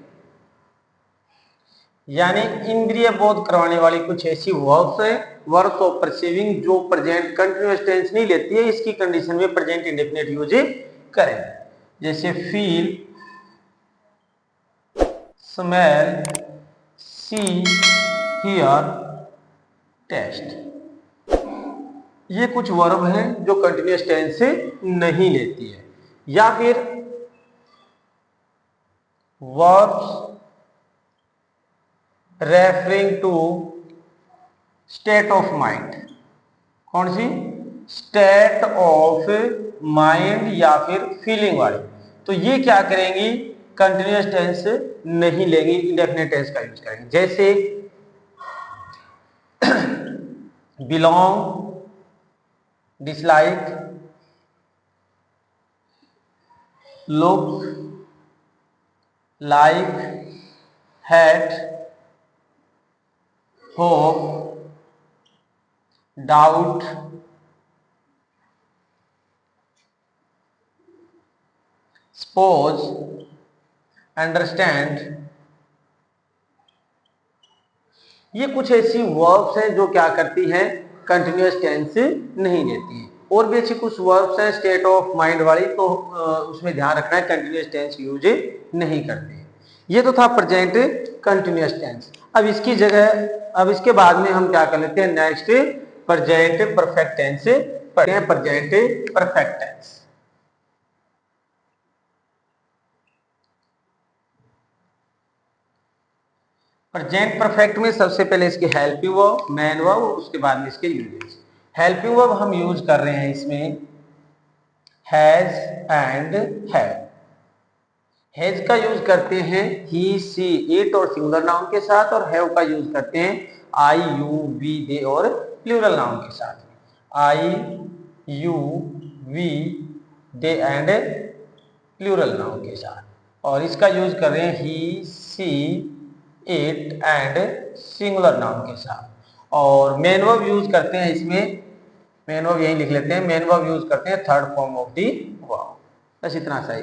यानी इंद्रिय बोध करवाने वाली कुछ ऐसी वर्ब्स है, वर्ब्स ऑफ परसीविंग, जो प्रेजेंट कंटिन्यूअस टेंस नहीं लेती है, इसकी कंडीशन में प्रेजेंट इंडेफिनिट यूज करें। जैसे feel, smell, see, hear, taste, ये कुछ वर्ब हैं जो कंटिन्यूअस टेंस से नहीं लेती है। या फिर verbs referring to state of mind, कौन सी, स्टेट ऑफ माइंड या फिर फीलिंग वाली, तो ये क्या करेंगी, कंटिन्यूअस टेंस नहीं लेंगी, इंडेफिनिट टेंस का यूज करेंगे। जैसे belong, dislike, look, like, hat, hope, doubt, suppose, understand, ये कुछ ऐसी वर्ब्स हैं जो क्या करती हैं, कंटिन्यूअस टेंस नहीं लेती है। और भी ऐसी कुछ वर्ब्स हैं स्टेट ऑफ माइंड वाली, तो उसमें ध्यान रखना है, कंटिन्यूअस टेंस यूज नहीं करते। ये तो था प्रेजेंट कंटिन्यूअस टेंस। अब इसकी जगह, अब इसके बाद में हम क्या कर लेते हैं, नेक्स्ट प्रेजेंट परफेक्ट टेंस पढ़ते हैं। Present perfect tense, present perfect में सबसे पहले इसके हेल्पिंग वर्ब, मेन वर्ब, उसके बाद में इसके यूजेस। हेल्पिंग वर्ब हम यूज कर रहे हैं इसमें हैज एंड हैव। हैज का यूज करते हैं ही, सी, इट और सिंगुलर नाउन के साथ, और हैव का यूज करते हैं आई, यू, वी, दे और प्लूरल नाउन के साथ। I, you, we, they and plural noun के साथ। और इसका यूज कर रहे हैं he, she, it and singular noun के साथ। और मेन वर्ब यूज करते हैं इसमें, मेन वर्ब यही लिख लेते हैं, मेन वर्ब यूज करते हैं third form of the verb, बस इतना सही।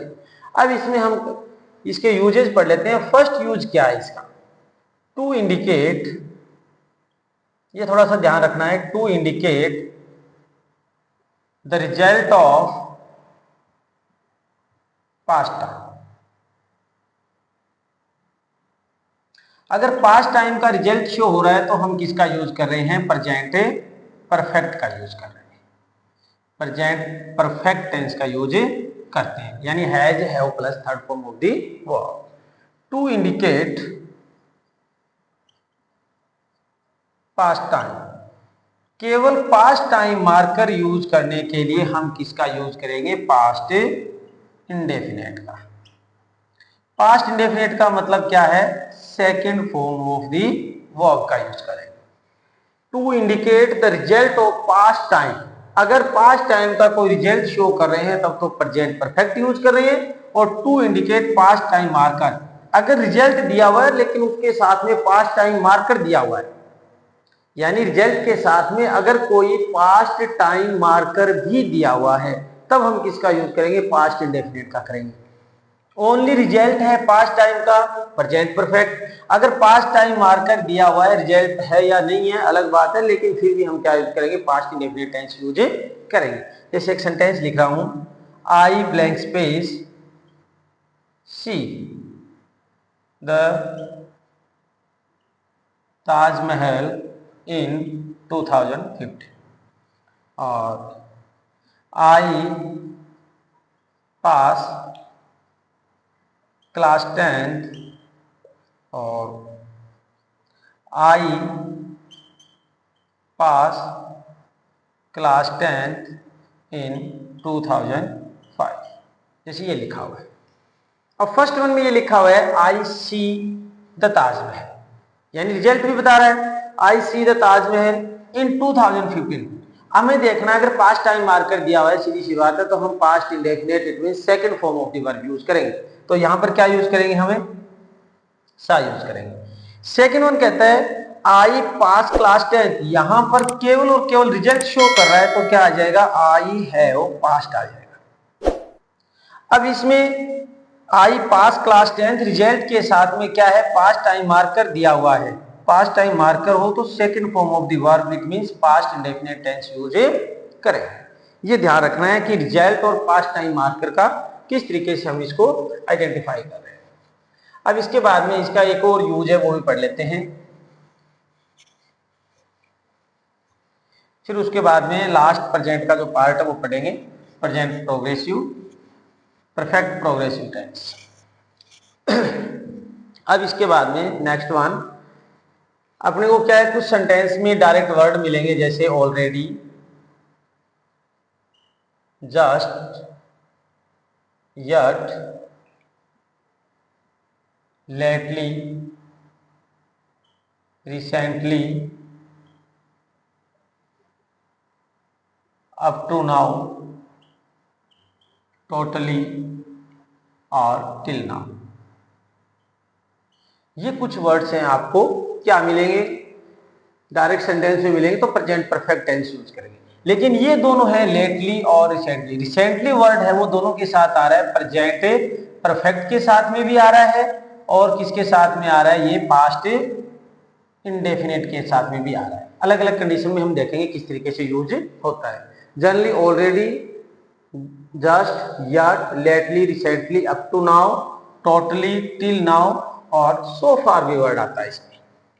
अब इसमें हम इसके यूजेस पढ़ लेते हैं। फर्स्ट यूज क्या है इसका, टू इंडिकेट, ये थोड़ा सा ध्यान रखना है, to indicate the result of past time. अगर पास्ट टाइम का रिजल्ट शो हो रहा है तो हम किसका यूज कर रहे हैं, प्रेजेंट परफेक्ट का यूज कर रहे हैं, प्रेजेंट परफेक्ट टेंस का यूज करते हैं। यानी has, have plus third form of the verb. To indicate past time, केवल पास्ट टाइम मार्कर यूज करने के लिए हम किसका यूज करेंगे, पास्ट इंडेफिनिट का। पास्ट इंडेफिनिट का मतलब क्या है, second form of the verb का यूज करेंगे। To indicate the result of past time, अगर पास्ट टाइम का कोई रिजल्ट शो कर रहे हैं तब तो प्रेजेंट परफेक्ट यूज कर रहे हैं। और to indicate past time marker, अगर रिजल्ट दिया हुआ है लेकिन उसके साथ में पास्ट टाइम मार्कर दिया हुआ है, यानी रिजल्ट के साथ में अगर कोई पास्ट टाइम मार्कर भी दिया हुआ है, तब हम किसका यूज करेंगे, पास्ट इंडेफिनिट का करेंगे। ओनली रिजल्ट है पास्ट टाइम का प्रेजेंट परफेक्ट। अगर पास्ट टाइम मार्कर दिया हुआ है, रिजल्ट है या नहीं है अलग बात है, लेकिन फिर भी हम क्या यूज करेंगे, पास्ट इंडेफिनिट टेंस यूज करेंगे। जैसे एक सेंटेंस लिख रहा हूं, I blank space see the Taj Mahal in 2015 और आई पास क्लास 10th और आई पास क्लास 10th इन 2005, जैसे ये लिखा हुआ है। और फर्स्ट वन में ये लिखा हुआ है आई सी द ताजमहल, यानी रिजल्ट भी बता रहा है आई सी द ताजमहल इन 2015। हमें देखना है अगर पास्ट टाइम मार्कर दिया हुआ है, सीधी सी बात है, तो हम past indefinite it means second form of the verb use करेंगे। तो यहां पर क्या यूज करेंगे, हमें सा यूज करेंगे। सेकंड वन कहता है आई पास क्लास 10th, यहां पर केवल और केवल रिजल्ट शो कर रहा है, तो क्या आ जाएगा, आई हैव पास्ट आ जाएगा। अब इसमें आई पास क्लास 10th रिजल्ट के साथ में क्या है, पास्ट टाइम मार्कर दिया हुआ है। पास्ट टाइम मार्कर हो तो second form of the verb it means past indefinite tense use करें। ये ध्यान रखना है कि रिजल्ट और पास्ट टाइम मार्कर का किस तरीके से हम इसको आइडेंटिफाई कर रहे हैं। अब इसके बाद में इसका एक और यूज है, वो भी पढ़ लेते हैं। फिर उसके बाद में लास्ट प्रेजेंट का जो पार्ट है वो पढ़ेंगे, present progressive, perfect progressive tense. अब इसके बाद में नेक्स्ट वन अपने को क्या है, कुछ सेंटेंस में डायरेक्ट वर्ड मिलेंगे, जैसे already, just, yet, lately, recently, up to now, totally और till now। ये कुछ वर्ड्स हैं, आपको क्या मिलेंगे, डायरेक्ट सेंटेंस में मिलेंगे, तो प्रेजेंट परफेक्ट टेंस यूज करेंगे। लेकिन ये दोनों है लेटली और रिसेंटली। रिसेंटली वर्ड है वो दोनों के साथ आ रहा है, प्रेजेंट परफेक्ट के साथ में भी आ रहा है और किसके साथ में आ रहा है, ये पास्ट इंडेफिनिट के साथ में भी आ रहा है। अलग अलग कंडीशन में हम देखेंगे किस तरीके से यूज होता है। Generally already, just, yet, lately, recently, up to now, totally, till now और सो फार भी वर्ड आता है। इसमें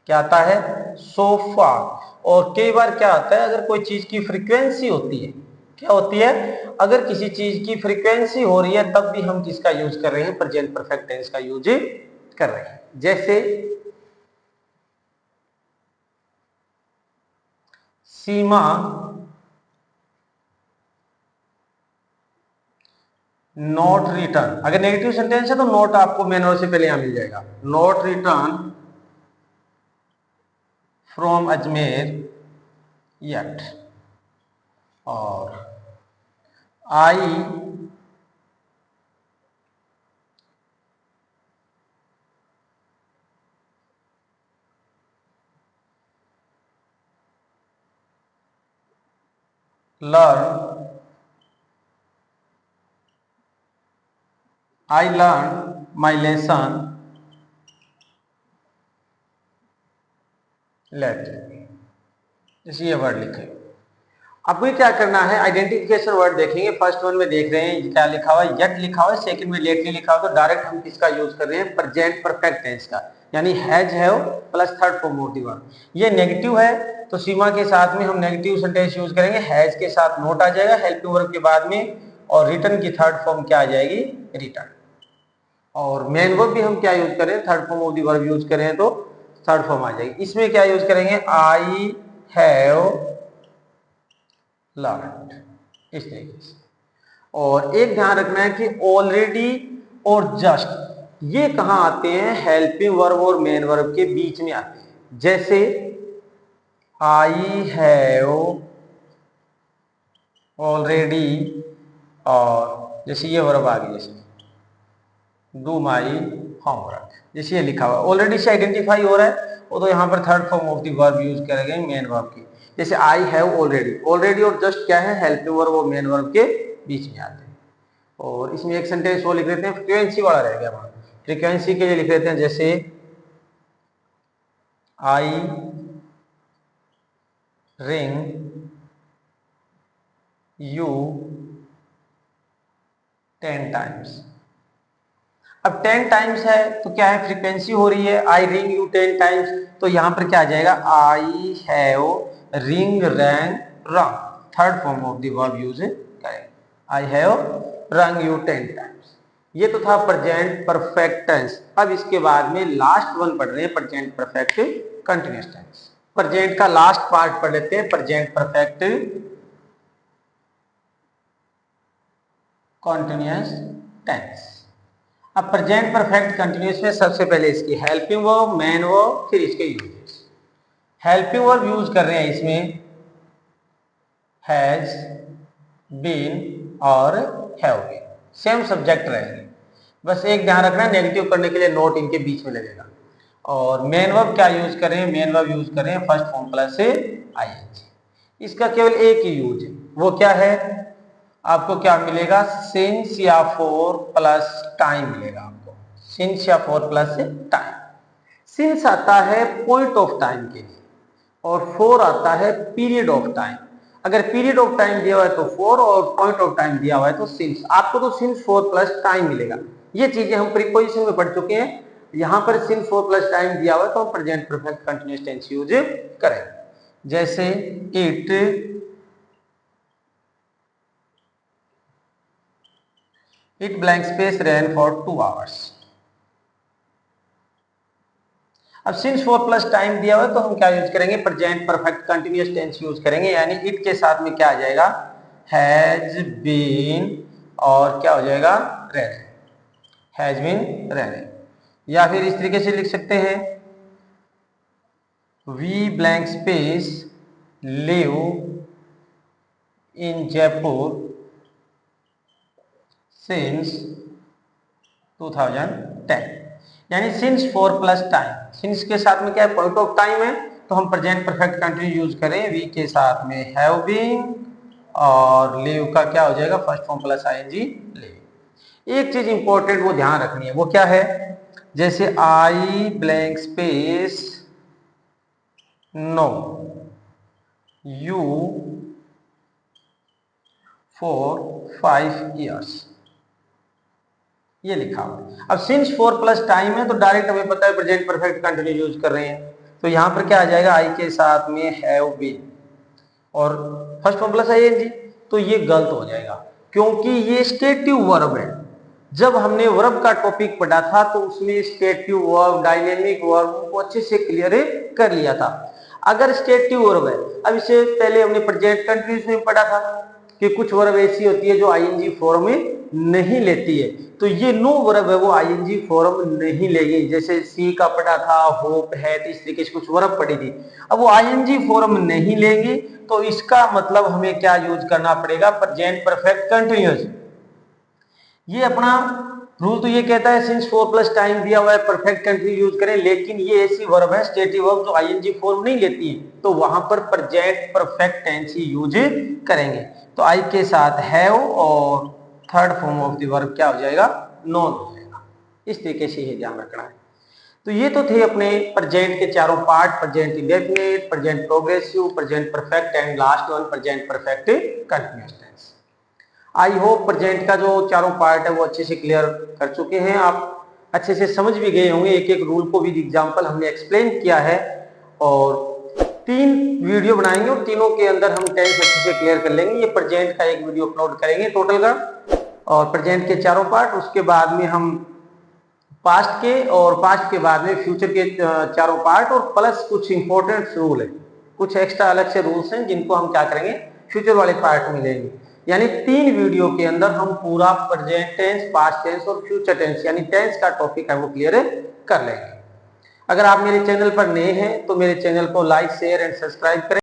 क्या आता है, सो फार। और कई बार क्या आता है, अगर कोई चीज की फ्रीक्वेंसी होती है, क्या होती है, अगर किसी चीज की फ्रीक्वेंसी हो रही है, तब भी हम किसका यूज कर रहे हैं, प्रेजेंट परफेक्ट टेंस का यूज कर रहे हैं। जैसे सीमा नॉट रिटर्न, अगर नेगेटिव सेंटेंस है तो नॉट आपको मेन वर्ब से पहले यहां मिल जाएगा, not return from Ajmer yet। और I learn my lesson late. जैसे ये वर्ड लिखे, आपको क्या करना है, आइडेंटिफिकेशन वर्ड देखेंगे। फर्स्ट वन में देख रहे हैं क्या लिखा हुआ है, यट लिखा हुआ है, सेकंड में लेटली लिखा हुआ है, तो डायरेक्ट हम किसका यूज कर रहे हैं, प्रेजेंट परफेक्ट टेंस का, यानी has, have plus third form of the verb. ये नेगेटिव है तो सीमा के साथ में हम नेगेटिव सेंटेंस यूज करेंगे, हैज के साथ नोट आ जाएगा हेल्पिंग वर्ब के बाद में, और रिटर्न की थर्ड फॉर्म क्या आ जाएगी, रिटर्न। और मेन वर्ब भी हम क्या यूज करें, third form of the verb use करें तो थर्ड फॉर्म आ जाएगी। इसमें क्या यूज करेंगे, आई हैव लर्न्ड, इस तरीके से। और एक ध्यान रखना है कि ऑलरेडी और जस्ट ये कहां आते हैं, हेल्पिंग वर्ब और मेन वर्ब के बीच में आते हैं। जैसे आई हैव ऑलरेडी, और जैसे ये वर्ब आ गई, जैसे डू माई होमवर्क, जैसे ये लिखा हुआ ऑलरेडी से आइडेंटिफाई हो रहा है, वो तो यहाँ पर third form of the verb use करेंगे मेन वर्ब की। जैसे आई हैव ऑलरेडी, ऑलरेडी और जस्ट क्या है, हेल्पिंग वर्ब और मेन वर्ब के बीच में आते हैं। और इसमें एक सेंटेंस वो लिख लेते हैं, फ्रीक्वेंसी वाला रह गया वहां, फ्रीक्वेंसी के लिए लिख लेते हैं जैसे आई रिंग यू 10 टाइम्स। अब 10 टाइम्स है तो क्या है, फ्रीक्वेंसी हो रही है, आई रिंग यू 10 टाइम्स, तो यहां पर क्या आ जाएगा, आई हैव रिंग रैंग रंग, third form of the verb use करेंगे, आई हैव रंग यू 10 टाइम्स। ये तो था प्रेजेंट परफेक्ट टेंस। अब इसके बाद में लास्ट वन पढ़ रहे हैं, present perfect continuous tense. Present का लास्ट पार्ट पढ़ लेते हैं, प्रेजेंट परफेक्ट कंटिन्यूअस टेंस। अब प्रेजेंट परफेक्ट कंटिन्यूअस में सबसे पहले इसकी हेल्पिंग वर्ब, मेन वर्ब, फिर इसके यूजेस। हेल्पिंग वर्ब यूज कर रहे हैं इसमें हैज, बीन और हैव बीन, सेम सब्जेक्ट रहेंगे, बस एक ध्यान रखना नेगेटिव करने के लिए नोट इनके बीच में लगेगा। और मेन वर्ब क्या यूज करें, मेन वर्ब यूज करें फर्स्ट फॉर्म प्लस से आईएनजी। इसका केवल एक ही यूज है, वो क्या है, आपको क्या मिलेगा, सिंस या फॉर प्लस टाइम मिलेगा आपको, सिंस या फॉर प्लस टाइम। सिंस आता है पॉइंट ऑफ टाइम के लिए और फॉर आता है पीरियड ऑफ टाइम। अगर पीरियड ऑफ टाइम दिया हुआ है तो फॉर, और पॉइंट ऑफ टाइम दिया हुआ है तो सिंस। आपको तो सिंस फॉर प्लस टाइम मिलेगा। ये चीजें हम प्रीपोजिशन में पढ़ चुके हैं। यहां पर सिंस फॉर प्लस टाइम दिया हुआ है तो हम present perfect continuous tense use करेंगे। जैसे it blank space ran for 2 hours. अब सिंस फॉर प्लस टाइम दिया हुआ है तो हम क्या यूज करेंगे, present perfect continuous tense use करेंगे, यानी इट के साथ में क्या आ जाएगा, हैज बीन, और क्या हो जाएगा, रेन, हैज बीन रेनिंग। या फिर इस तरीके से लिख सकते हैं, we blank space live in Jaipur since 2010। यानी since for plus time, since के साथ में क्या है, पॉइंट ऑफ टाइम है, तो हम प्रेजेंट परफेक्ट कंटिन्यू यूज करें, वी के साथ में हैव बीन, और लिव का क्या हो जाएगा, first form plus I N G live. एक चीज इंपॉर्टेंट वो ध्यान रखनी है, वो क्या है, जैसे I blank space know you for 5 years, ये लिखा हुआ। अब सिंस फॉर प्लस टाइम है तो डायरेक्ट हमें पता है प्रेजेंट परफेक्ट कंटिन्यू यूज कर रहे हैं, तो यहां पर क्या आ जाएगा, आई के साथ में हैव बीन और फर्स्ट फॉर्म प्लस आईएनजी, तो ये गलत हो जाएगा क्योंकि ये स्टेटिव वर्ब है। जब हमने वर्ब का टॉपिक पढ़ा था तो उसमें स्टेटिव वर्ब, डायनेमिक वर्ब को अच्छे से क्लियर कर लिया था। अगर स्टेटिव वर्ब है, अब इससे पहले हमने प्रेजेंट कंटिन्यूअस में पढ़ा था कि कुछ वर्ब ऐसी होती है जो आईएनजी फॉर्म में नहीं लेती है, तो ये नो वर्ब है वो आईएनजी फॉर्म नहीं लेगी। जैसे सी का पढ़ा था, होप है, तो इस तरीके से कुछ वर्ब पढ़ी थी, अब वो आईएनजी फॉर्म नहीं लेंगी, तो इसका मतलब हमें क्या यूज करना पड़ेगा, प्रेजेंट परफेक्ट कंटिन्यूअस। ये अपना रूल तो ये कहता है सिंस फॉर प्लस टाइम दिया हुआ है परफेक्ट कंटिन्यू यूज करें, लेकिन ये ऐसी वर्ब है स्टेटिव वर्ब जो आईएनजी फॉर्म नहीं लेती है, तो वहां पर प्रेजेंट परफेक्ट टेंस ही यूज करेंगे। तो आई के साथ हैव और third form of the verb क्या हो जाएगा, नॉन हो जाएगा। इस तरीके से ही ध्यान रखना है। तो ये तो थे अपने प्रेजेंट के चारों part, present indefinite, present progressive, present perfect and last one present perfect continuous tense. I hope present का जो चारों पार्ट है वो अच्छे से क्लियर कर चुके हैं, आप अच्छे से समझ भी गए होंगे, एक एक रूल को भी एग्जांपल हमने एक्सप्लेन किया है। और 3 वीडियो बनाएंगे और तीनों के अंदर हम टेंस अच्छे से क्लियर कर लेंगे। ये प्रेजेंट का एक वीडियो अपलोड करेंगे टोटल का, और प्रेजेंट के चारों पार्ट, उसके बाद में हम पास्ट के, और पास्ट के बाद में फ्यूचर के चारों पार्ट, और प्लस कुछ इंपॉर्टेंट रूल है, कुछ एक्स्ट्रा अलग से रूल्स हैं जिनको हम क्या करेंगे फ्यूचर वाले पार्ट में लेंगे। यानी 3 वीडियो के अंदर हम पूरा प्रेजेंट टेंस, पास्ट टेंस और फ्यूचर टेंस यानी टेंस का टॉपिक है वो क्लियर कर लेंगे। अगर आप मेरे चैनल पर नए हैं तो मेरे चैनल को लाइक, शेयर एंड सब्सक्राइब करें।